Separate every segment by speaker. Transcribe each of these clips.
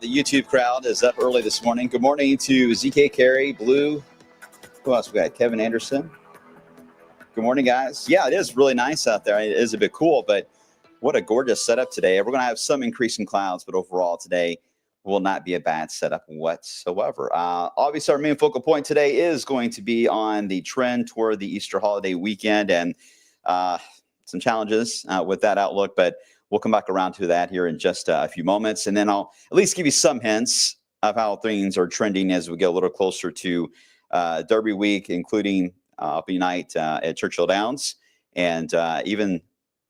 Speaker 1: The YouTube crowd is up early this morning. Good morning to ZK Carey, Blue. Who else we got? Kevin Anderson. Good morning, guys. Yeah, it is really nice out there. It is a bit cool, but what a gorgeous setup today. We're going to have some increase in clouds, but overall today will not be a bad setup whatsoever. Obviously, our main focal point today is going to be on the trend toward the Easter holiday weekend and some challenges with that outlook, but we'll come back around to that here in just a few moments, and then I'll at least give you some hints of how things are trending as we get a little closer to Derby week, including opening night at Churchill Downs, and even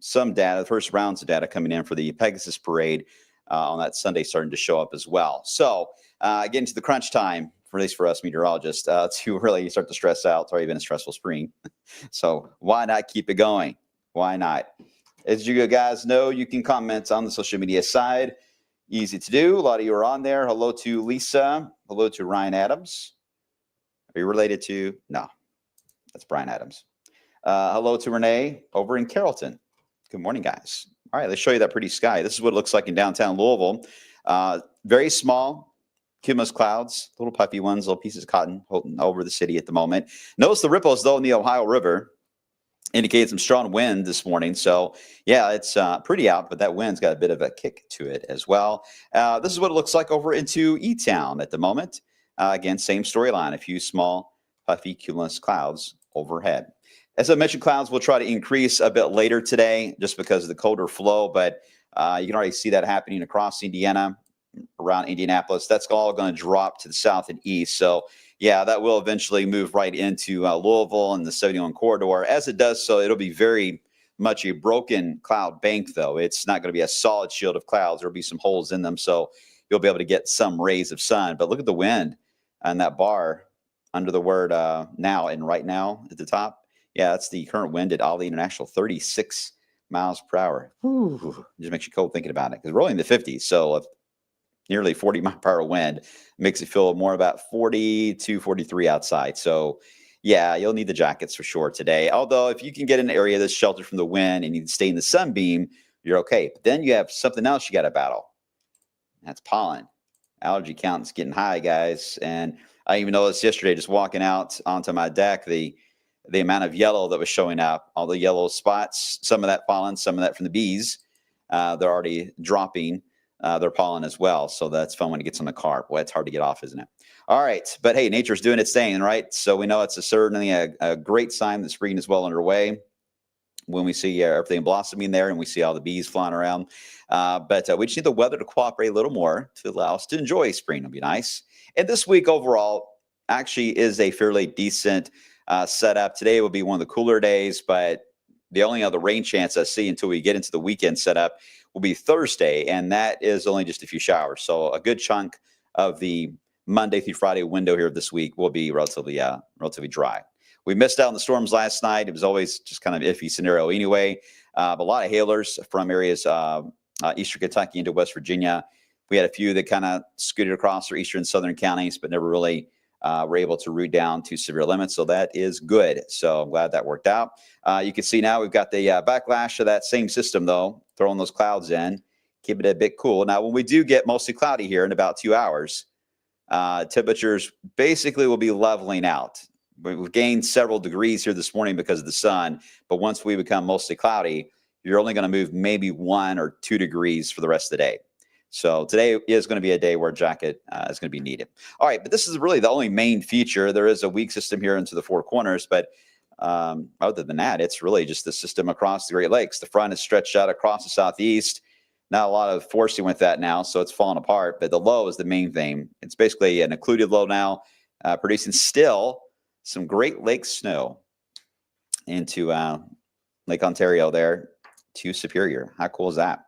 Speaker 1: some data, the first rounds of data coming in for the Pegasus Parade on that Sunday starting to show up as well. So getting to the crunch time, at least for us meteorologists, to really start to stress out. It's already been a stressful spring. So why not keep it going? Why not? As you guys know, you can comment on the social media side. Easy to do. A lot of you are on there. Hello to Lisa. Hello to Ryan Adams. Are you related to? No, that's Brian Adams. Hello to Renee over in Carrollton. Good morning, guys. All right, let's show you that pretty sky. This is what it looks like in downtown Louisville. Very small cumulus clouds, little puffy ones, little pieces of cotton holding over the city at the moment. Notice the ripples, though, in the Ohio River. Indicated some strong wind this morning. So, yeah, it's pretty out, but that wind's got a bit of a kick to it as well. This is what it looks like over into E-Town at the moment. Again, same storyline, a few small, puffy cumulus clouds overhead. As I mentioned, clouds will try to increase a bit later today just because of the colder flow, but you can already see that happening across Indiana, around Indianapolis. That's all going to drop to the south and east. So, yeah, that will eventually move right into Louisville and the 71 corridor. As it does so, it'll be very much a broken cloud bank, though. It's not going to be a solid shield of clouds. There'll be some holes in them, so you'll be able to get some rays of sun. But look at the wind on that bar under the word now and right now at the top. Yeah, that's the current wind at Ollie International, 36 miles per hour. Whew. Just makes you cold thinking about it because we're only in the 50s. So nearly 40 mile per hour wind makes it feel more about 40 to 43 outside. So, yeah, you'll need the jackets for sure today. Although if you can get an area that's sheltered from the wind and you stay in the sunbeam, you're okay. But then you have something else you got to battle. That's pollen. Allergy count's getting high, guys. And I even noticed yesterday just walking out onto my deck, the amount of yellow that was showing up, all the yellow spots, some of that pollen, some of that from the bees. They're already dropping their pollen as well. So that's fun when it gets on the car. Boy, it's hard to get off, isn't it? All right. But hey, nature's doing its thing, right? So we know it's certainly a great sign that spring is well underway when we see everything blossoming there and we see all the bees flying around. But we just need the weather to cooperate a little more to allow us to enjoy spring. It'll be nice. And this week overall actually is a fairly decent setup. Today will be one of the cooler days, but the only other rain chance I see until we get into the weekend setup will be Thursday, and that is only just a few showers. So a good chunk of the Monday through Friday window here this week will be relatively dry. We missed out on the storms last night. It was always just kind of iffy scenario anyway. But a lot of hailers from areas eastern Kentucky into West Virginia. We had a few that kind of scooted across our eastern and southern counties, but never really were able to root down to severe limits. So that is good. So I'm glad that worked out. You can see now we've got the backlash of that same system, though, throwing those clouds in, keep it a bit cool. Now, when we do get mostly cloudy here in about 2 hours, temperatures basically will be leveling out. We've gained several degrees here this morning because of the sun, but once we become mostly cloudy, you're only going to move maybe 1 or 2 degrees for the rest of the day. So today is going to be a day where a jacket is going to be needed. All right, but this is really the only main feature. There is a weak system here into the Four Corners, but other than that, it's really just the system across the Great Lakes. The front is stretched out across the southeast. Not a lot of forcing with that now, so it's falling apart. But the low is the main thing. It's basically an occluded low now, producing still some Great Lakes snow into Lake Ontario there to Superior. How cool is that?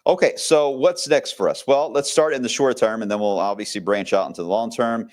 Speaker 1: Okay, so what's next for us? Well, let's start in the short term, and then we'll obviously branch out into the long term.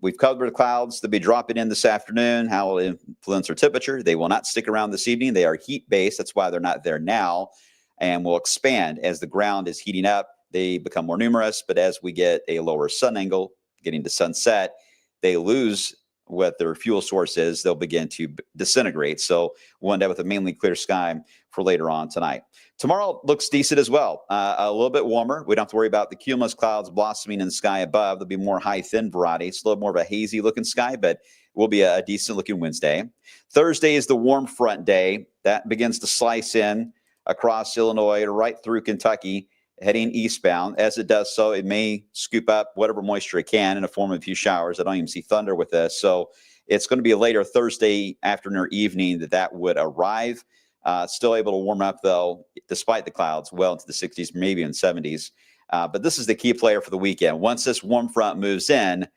Speaker 1: We've covered the clouds. They'll be dropping in this afternoon. How will it influence our temperature? They will not stick around this evening. They are heat-based. That's why they're not there now, and will expand as the ground is heating up. They become more numerous, but as we get a lower sun angle, getting to sunset, they lose what their fuel source is. They'll begin to disintegrate. So we'll end up with a mainly clear sky for later on tonight. Tomorrow looks decent as well. A little bit warmer. We don't have to worry about the cumulus clouds blossoming in the sky above. There'll be more high thin variety. It's a little more of a hazy looking sky, but it will be a decent looking Wednesday. Thursday is the warm front day. That begins to slice in across Illinois right through Kentucky, heading eastbound. As it does so, it may scoop up whatever moisture it can in the form of a few showers. I don't even see thunder with this. So it's going to be a later Thursday afternoon or evening that would arrive. Still able to warm up, though, despite the clouds, well into the 60s, maybe in 70s. But this is the key player for the weekend. Once this warm front moves in,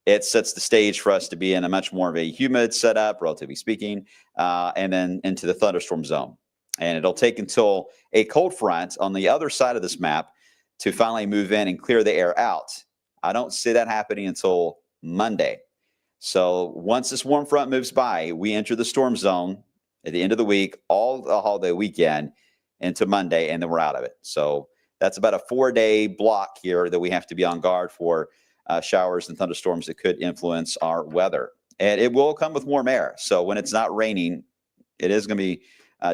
Speaker 1: it sets the stage for us to be in a much more of a humid setup, relatively speaking, and then into the thunderstorm zone. And it'll take until a cold front on the other side of this map to finally move in and clear the air out. I don't see that happening until Monday. So once this warm front moves by, we enter the storm zone at the end of the week, all the holiday weekend into Monday, and then we're out of it. So that's about a 4-day block here that we have to be on guard for showers and thunderstorms that could influence our weather. And it will come with warm air. So when it's not raining, it is going to be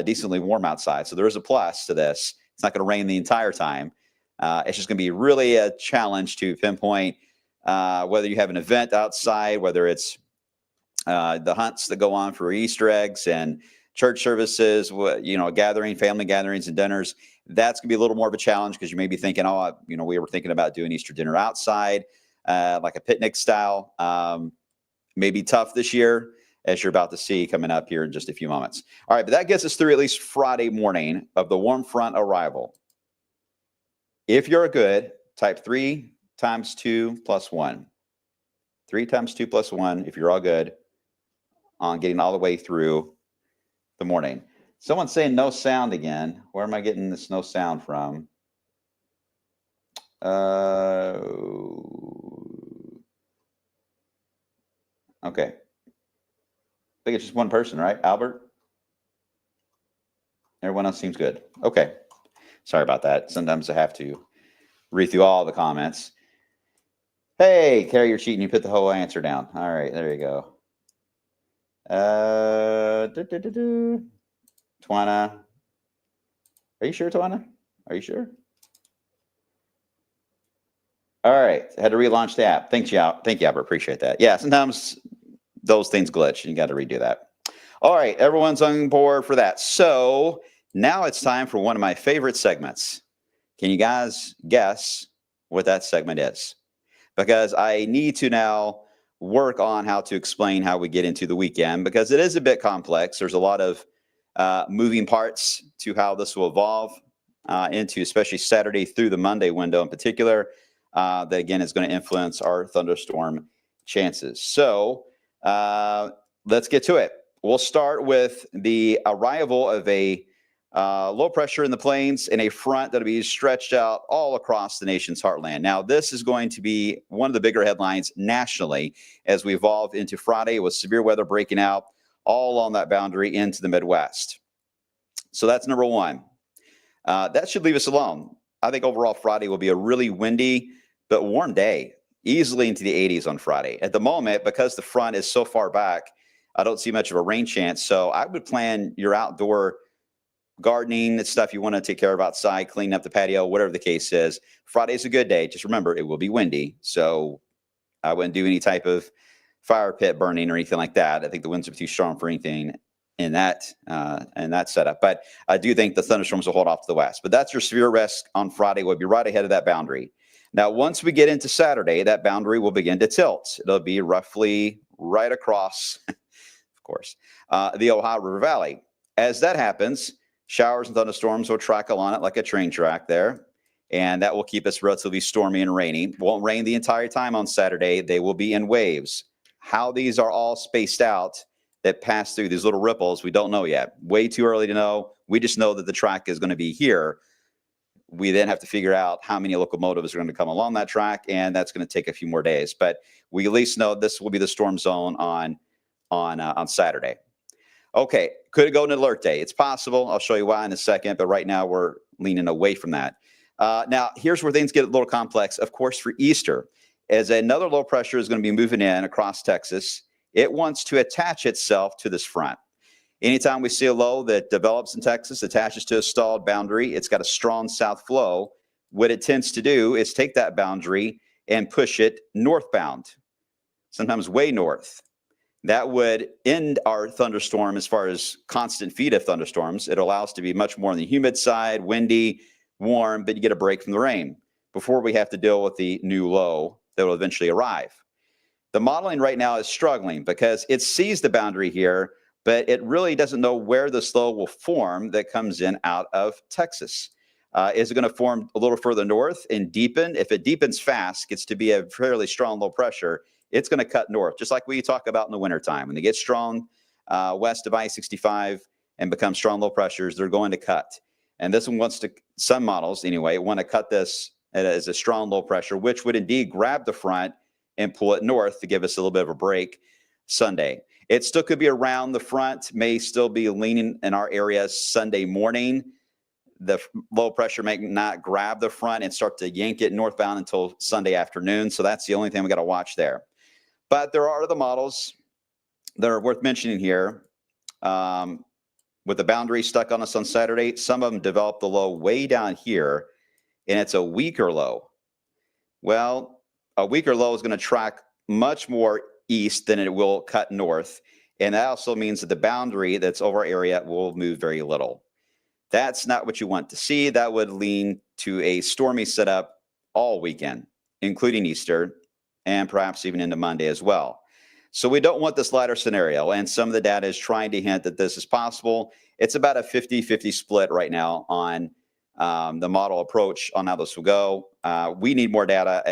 Speaker 1: decently warm outside. So there is a plus to this. It's not going to rain the entire time. It's just going to be really a challenge to pinpoint whether you have an event outside, whether it's the hunts that go on for Easter eggs and church services, gathering, family gatherings and dinners. That's going to be a little more of a challenge because you may be thinking, we were thinking about doing Easter dinner outside, like a picnic style. Maybe tough this year, as you're about to see coming up here in just a few moments. All right, but that gets us through at least Friday morning of the warm front arrival. If you're good, type 3 times 2 plus 1. 3 times 2 plus 1, if you're all good on getting all the way through the morning. Someone's saying no sound again. Where am I getting this no sound from? Okay. I think it's just one person, right? Albert? Everyone else seems good. Okay. Sorry about that. Sometimes I have to read through all the comments. Hey, Carrie, you're cheating. You put the whole answer down. All right, there you go. Twana. Are you sure, Twana? Are you sure? All right. I had to relaunch the app. Thank you, Albert. Appreciate that. Yeah, sometimes those things glitch. You got to redo that. All right. Everyone's on board for that. So now it's time for one of my favorite segments. Can you guys guess what that segment is? Because I need to now work on how to explain how we get into the weekend, because it is a bit complex. There's a lot of moving parts to how this will evolve into, especially Saturday through the Monday window in particular, that again is going to influence our thunderstorm chances. So let's get to it. We'll start with the arrival of a low pressure in the plains and a front that'll be stretched out all across the nation's heartland. Now, this is going to be one of the bigger headlines nationally as we evolve into Friday with severe weather breaking out all along that boundary into the Midwest. So that's number one. That should leave us alone. I think overall Friday will be a really windy but warm day, easily into the 80s on Friday. At the moment, because the front is so far back, I don't see much of a rain chance. So I would plan your outdoor gardening and stuff you want to take care of outside, clean up the patio, whatever the case is. Friday's a good day. Just remember, it will be windy. So I wouldn't do any type of fire pit burning or anything like that. I think the winds are too strong for anything in that setup. But I do think the thunderstorms will hold off to the west. But that's your severe risk on Friday. We'll be right ahead of that boundary. Now, once we get into Saturday, that boundary will begin to tilt. It'll be roughly right across, of course, the Ohio River Valley. As that happens, showers and thunderstorms will track along it like a train track there. And that will keep us relatively stormy and rainy. Won't rain the entire time on Saturday. They will be in waves. How these are all spaced out that pass through these little ripples, we don't know yet. Way too early to know. We just know that the track is going to be here. We then have to figure out how many locomotives are going to come along that track, and that's going to take a few more days. But we at least know this will be the storm zone on Saturday. Okay, could it go an alert day? It's possible. I'll show you why in a second, but right now we're leaning away from that. Now, here's where things get a little complex. Of course, for Easter, as another low pressure is going to be moving in across Texas, it wants to attach itself to this front. Anytime we see a low that develops in Texas, attaches to a stalled boundary, it's got a strong south flow. What it tends to do is take that boundary and push it northbound, sometimes way north. That would end our thunderstorm as far as constant feed of thunderstorms. It allows to be much more on the humid side, windy, warm, but you get a break from the rain before we have to deal with the new low that will eventually arrive. The modeling right now is struggling because it sees the boundary here, but it really doesn't know where this low will form that comes in out of Texas. Is it going to form a little further north and deepen? If it deepens fast, gets to be a fairly strong low pressure, it's going to cut north, just like we talk about in the wintertime. When they get strong west of I-65 and become strong low pressures, they're going to cut. And this one wants to, some models anyway, want to cut this as a strong low pressure, which would indeed grab the front and pull it north to give us a little bit of a break Sunday. It still could be around the front, may still be leaning in our area Sunday morning. The low pressure may not grab the front and start to yank it northbound until Sunday afternoon. So that's the only thing we got to watch there. But there are other models that are worth mentioning here. With the boundary stuck on us on Saturday, some of them developed the low way down here, and it's a weaker low. Well, a weaker low is going to track much more east than it will cut north, and that also means that the boundary that's over our area will move very little. That's not what you want to see. That would lean to a stormy setup all weekend, including Easter, and perhaps even into Monday as well. So we don't want this latter scenario, and some of the data is trying to hint that this is possible. It's about a 50-50 split right now on the model approach on how this will go. We need more data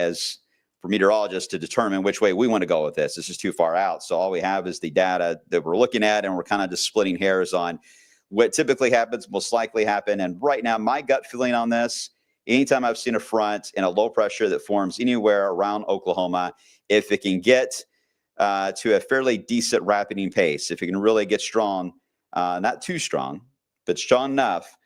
Speaker 1: for meteorologists to determine which way we want to go with this. This is too far out. So all we have is the data that we're looking at, and we're kind of just splitting hairs on what typically happens, most likely happen. And right now, my gut feeling on this, anytime I've seen a front in a low pressure that forms anywhere around Oklahoma, if it can get to a fairly decent rapiding pace, if it can really get strong, not too strong, but strong enough,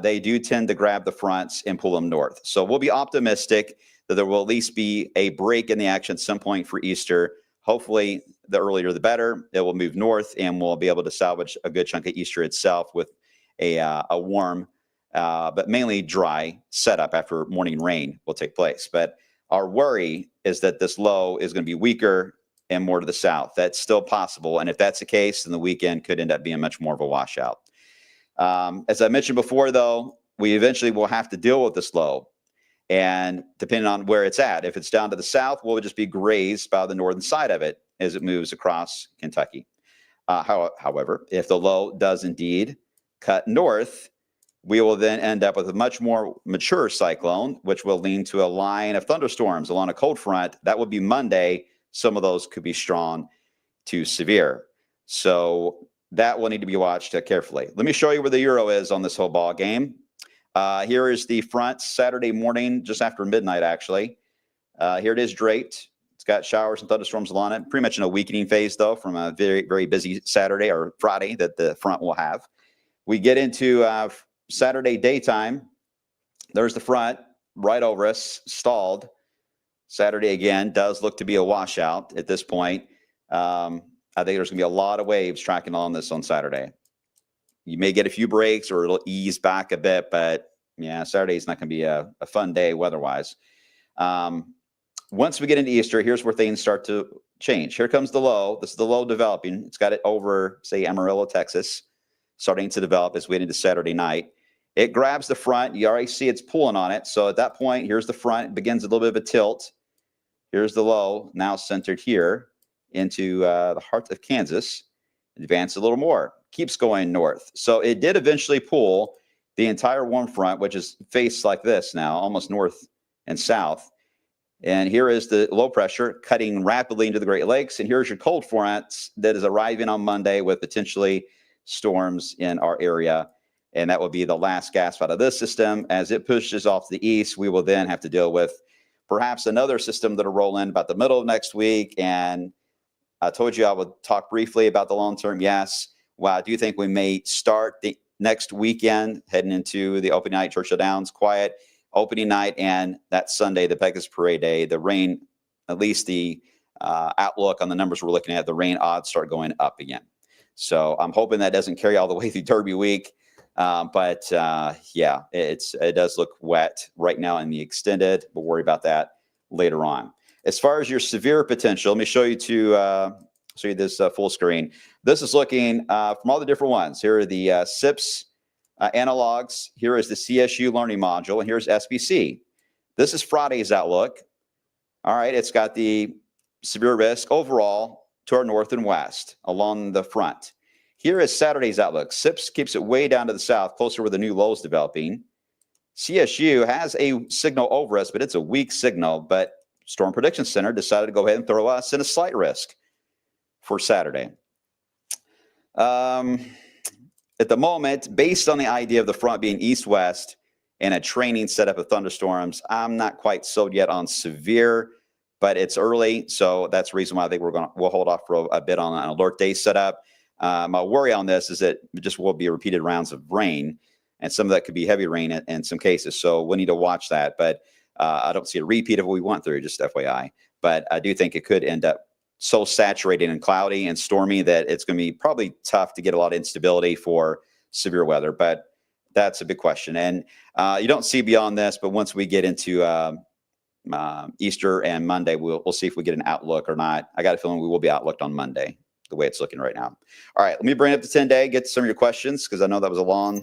Speaker 1: they do tend to grab the fronts and pull them north. So we'll be optimistic that there will at least be a break in the action at some point for Easter. Hopefully, the earlier the better. It will move north, and we'll be able to salvage a good chunk of Easter itself with a warm, but mainly dry setup after morning rain will take place. But our worry is that this low is going to be weaker and more to the south. That's still possible. And if that's the case, then the weekend could end up being much more of a washout. As I mentioned before, though, we eventually will have to deal with this low. And depending on where it's at, if it's down to the south, we'll just be grazed by the northern side of it as it moves across Kentucky. However, if the low does indeed cut north, we will then end up with a much more mature cyclone, which will lean to a line of thunderstorms along a cold front. That would be Monday. Some of those could be strong to severe. So that will need to be watched carefully. Let me show you where the Euro is on this whole ball game. Here is the front Saturday morning, just after midnight, actually. Here it is draped. It's got showers and thunderstorms along it. Pretty much in a weakening phase, though, from a very, very busy Saturday or Friday that the front will have. We get into Saturday daytime. There's the front right over us, stalled. Saturday, again, does look to be a washout at this point. I think there's going to be a lot of waves tracking on this on Saturday. You may get a few breaks or it'll ease back a bit, but yeah, Saturday is not going to be a fun day weather-wise. Once we get into Easter, here's where things start to change. Here comes the low. This is the low developing. It's got it over, say, Amarillo, Texas, starting to develop as we get into Saturday night. It grabs the front. You already see it's pulling on it. So at that point, here's the front. It begins a little bit of a tilt. Here's the low, now centered here into the heart of Kansas. Advance a little more. Keeps going north. So it did eventually pull the entire warm front, which is faced like this now, almost north and south. And here is the low pressure cutting rapidly into the Great Lakes. And here's your cold front that is arriving on Monday with potentially storms in our area. And that will be the last gasp out of this system. As it pushes off to the east, we will then have to deal with perhaps another system that'll roll in about the middle of next week. And I told you I would talk briefly about the long term. Yes. Well, I do think we may start the next weekend heading into the opening night, Churchill Downs, quiet opening night, and that Sunday, the Pegasus Parade Day. The rain, at least the outlook on the numbers we're looking at, the rain odds start going up again. So I'm hoping that doesn't carry all the way through Derby week. But yeah, it does look wet right now in the extended. We'll worry about that later on. As far as your severe potential, let me show you this full screen. This is looking from all the different ones. Here are the SIPS analogs. Here is the CSU learning module, and here's SBC. This is Friday's outlook. All right, it's got the severe risk overall to our north and west along the front. Here is Saturday's outlook. SIPS keeps it way down to the south, closer where the new low is developing. CSU has a signal over us, but it's a weak signal. But Storm Prediction Center decided to go ahead and throw us in a slight risk for Saturday. At the moment, based on the idea of the front being east-west and a training setup of thunderstorms, I'm not quite sold yet on severe, but it's early, so that's the reason why I think we'll hold off for a bit on an alert day setup. My worry on this is that it just will be repeated rounds of rain, and some of that could be heavy rain in some cases, so we need to watch that. But I don't see a repeat of what we went through, just FYI. But I do think it could end up so saturated and cloudy and stormy that it's going to be probably tough to get a lot of instability for severe weather. But that's a big question. And you don't see beyond this, but once we get into Easter and Monday, we'll see if we get an outlook or not. I got a feeling we will be outlooked on Monday, the way it's looking right now. All right, let me bring it up to 10-day, get to some of your questions, because I know that was a long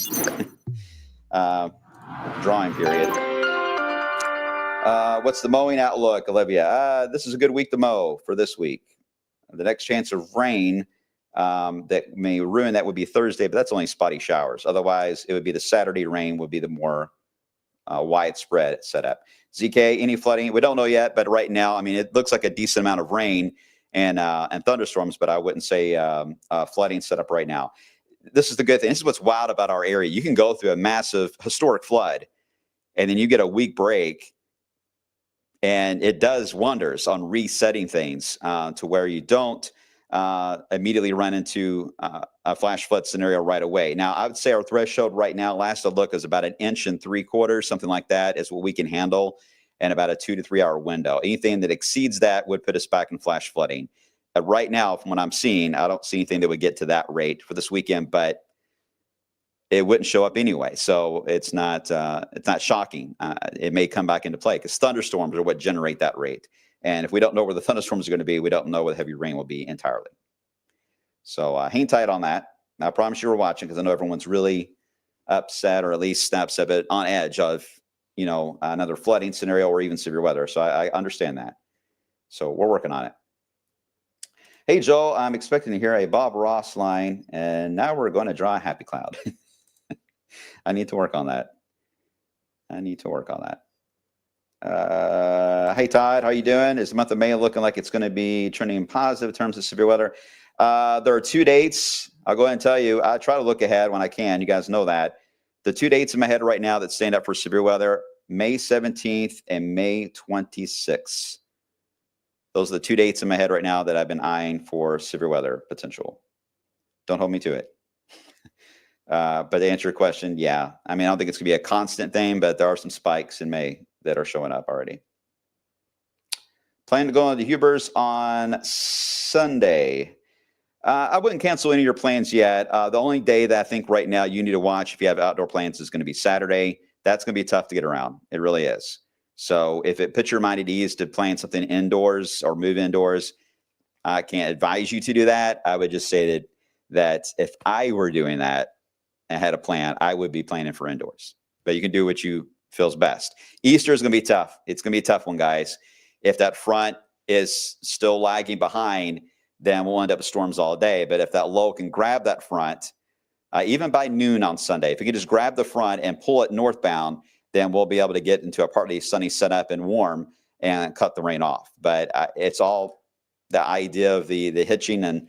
Speaker 1: drawing period. What's the mowing outlook, Olivia? This is a good week to mow for this week. The next chance of rain that may ruin that would be Thursday, but that's only spotty showers. Otherwise, it would be the Saturday rain would be the more widespread setup. ZK, any flooding? We don't know yet, but right now, I mean, it looks like a decent amount of rain and thunderstorms, but I wouldn't say flooding setup right now. This is the good thing. This is what's wild about our area. You can go through a massive historic flood, and then you get a week break, and it does wonders on resetting things to where you don't immediately run into a flash flood scenario right away. Now, I would say our threshold right now, last I look, is about 1 3/4 inches, something like that is what we can handle in about a 2 to 3 hour window. Anything that exceeds that would put us back in flash flooding. Right now, from what I'm seeing, I don't see anything that would get to that rate for this weekend, but it wouldn't show up anyway. So it's not shocking. It may come back into play because thunderstorms are what generate that rate. And if we don't know where the thunderstorms are going to be, we don't know where the heavy rain will be entirely. So hang tight on that. I promise you we're watching, because I know everyone's really upset, or at least upset, but on edge of, another flooding scenario or even severe weather. So I understand that. So we're working on it. Hey, Joel, I'm expecting to hear a Bob Ross line, and now we're going to draw a happy cloud. I need to work on that. Hey, Todd, how you doing? Is the month of May looking like it's going to be trending positive in terms of severe weather? There are 2 dates. I'll go ahead and tell you. I try to look ahead when I can. You guys know that. The 2 dates in my head right now that stand up for severe weather, May 17th and May 26th. Those are the 2 dates in my head right now that I've been eyeing for severe weather potential. Don't hold me to it. But to answer your question, yeah. I mean, I don't think it's going to be a constant thing, but there are some spikes in May that are showing up already. Plan to go on the Hubers on Sunday. I wouldn't cancel any of your plans yet. The only day that I think right now you need to watch if you have outdoor plans is going to be Saturday. That's going to be tough to get around. It really is. So if it puts your mind at ease to plan something indoors or move indoors, I can't advise you to do that. I would just say that if I were doing that and had a plan, I would be planning for indoors. But you can do what you feels best. Easter is going to be tough. It's going to be a tough one, guys. If that front is still lagging behind, then we'll end up with storms all day. But if that low can grab that front, even by noon on Sunday, if we can just grab the front and pull it northbound, then we'll be able to get into a partly sunny setup and warm and cut the rain off. But it's all the idea of the hitching and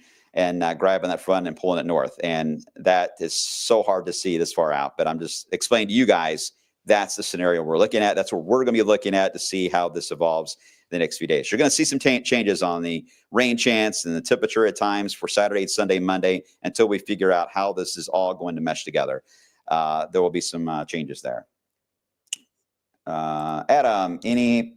Speaker 1: grabbing that front and pulling it north. And that is so hard to see this far out. But I'm just explaining to you guys, that's the scenario we're looking at. That's what we're going to be looking at to see how this evolves the next few days. You're going to see some changes on the rain chance and the temperature at times for Saturday, Sunday, Monday, until we figure out how this is all going to mesh together. There will be some changes there. Adam, anybody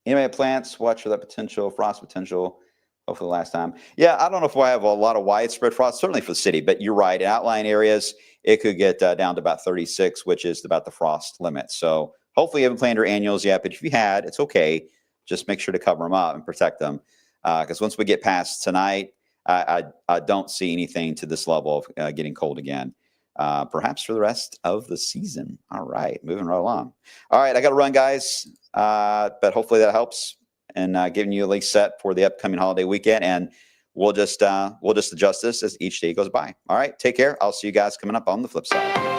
Speaker 1: have plants? Watch for that potential frost potential. For the last time. Yeah, I don't know if I have a lot of widespread frost, certainly for the city, but you're right. In outlying areas, it could get down to about 36, which is about the frost limit. So hopefully you haven't planned your annuals yet, but if you had, it's okay. Just make sure to cover them up and protect them. Because once we get past tonight, I don't see anything to this level of getting cold again. Perhaps for the rest of the season. All right, moving right along. All right, I got to run, guys, but hopefully that helps. And giving you a least set for the upcoming holiday weekend, and we'll just adjust this as each day goes by. All right, take care. I'll see you guys coming up on the flip side.